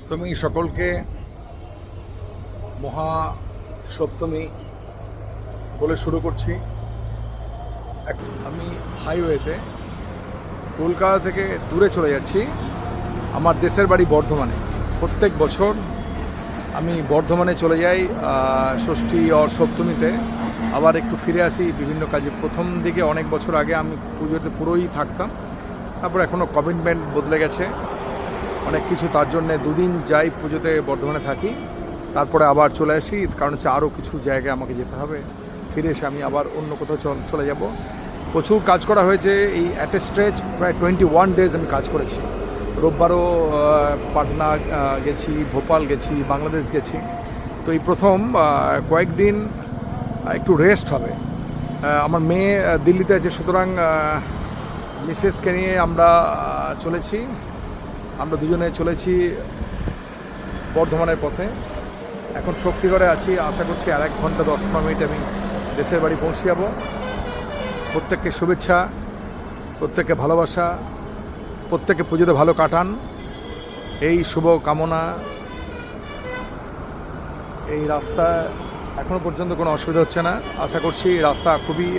তুমি সকলকে মহা সপ্তমী বলে শুরু করছি। আমি হাইওয়েতে কলকাতা থেকে দূরে চলে যাচ্ছি। আমার দেশের বাড়ি বর্ধমানে। প্রত্যেক বছর আমি বর্ধমানে চলে যাই ষষ্ঠী আর সপ্তমীতে, আবার একটু ফিরে আসি বিভিন্ন কাজে। প্রথম দিকে অনেক বছর আগে আমি পুজোতে পুরোই থাকতাম, তারপর এখনও কমিটমেন্ট বদলে গেছে অনেক কিছু, তার জন্যে দুদিন যাই পুজোতে বর্ধমানে থাকি, তারপরে আবার চলে আসি। কারণ হচ্ছে আরও কিছু জায়গায় আমাকে যেতে হবে। ফিরে এসে আমি আবার অন্য কোথাও চলে যাব। প্রচুর কাজ করা হয়েছে এই অ্যাট এ স্ট্রেচ, প্রায় 21 ডেজ আমি কাজ করেছি। রোববারও পাটনা গেছি, ভোপাল গেছি, বাংলাদেশ গেছি। তো এই প্রথম কয়েকদিন একটু রেস্ট হবে। আমার মেয়ে দিল্লিতে আছে, সুতরাং মিসেসকে নিয়ে আমরা চলেছি। আমরা দুজনে চলেছি বর্ধমানের পথে। এখন শক্তিগড়ে আছি। আশা করছি আর 1 ঘন্টা 10-15 মিনিট আমি দেশের বাড়ি পৌঁছে যাব। প্রত্যেককে শুভেচ্ছা, প্রত্যেককে ভালোবাসা, প্রত্যেকে পুজোতে ভালো কাটান, এই শুভ কামনা। এই রাস্তা এখনও পর্যন্ত কোনো অসুবিধা হচ্ছে না। আশা করছি রাস্তা খুবই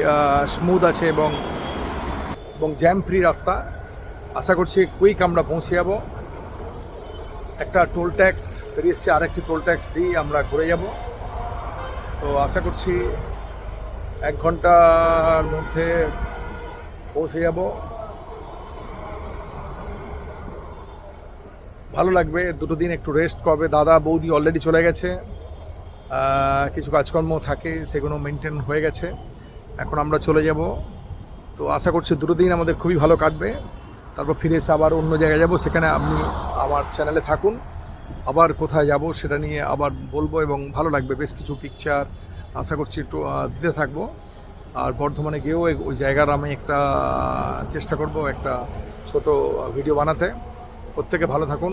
স্মুথ আছে এবং জ্যাম ফ্রি রাস্তা। আশা করছি কুইক আমরা পৌঁছে যাব। একটা টোল ট্যাক্স বেরিয়েছে, আরেকটি টোল ট্যাক্স দিয়ে আমরা ঘুরে যাব। তো আশা করছি 1 ঘন্টার মধ্যে পৌঁছে যাব। ভালো লাগবে। 2 দিন একটু রেস্ট করবে। দাদা বৌদি অলরেডি চলে গেছে, কিছু কাজকর্ম থাকে সেগুলো মেনটেন হয়ে গেছে। এখন আমরা চলে যাব। তো আশা করছি 2 দিন আমাদের খুবই ভালো কাটবে। তারপর ফিরে এসে আবার অন্য জায়গায় যাব। সেখানে আপনি আমার চ্যানেলে থাকুন। আবার কোথায় যাব সেটা নিয়ে আবার বলবো এবং ভালো লাগবে। বেশ কিছু পিকচার আশা করছি একটু দিতে থাকবো। আর বর্ধমানে গিয়েও ওই জায়গার আমি একটা চেষ্টা করব একটা ছোট ভিডিও বানাতে। প্রত্যেকে ভালো থাকুন।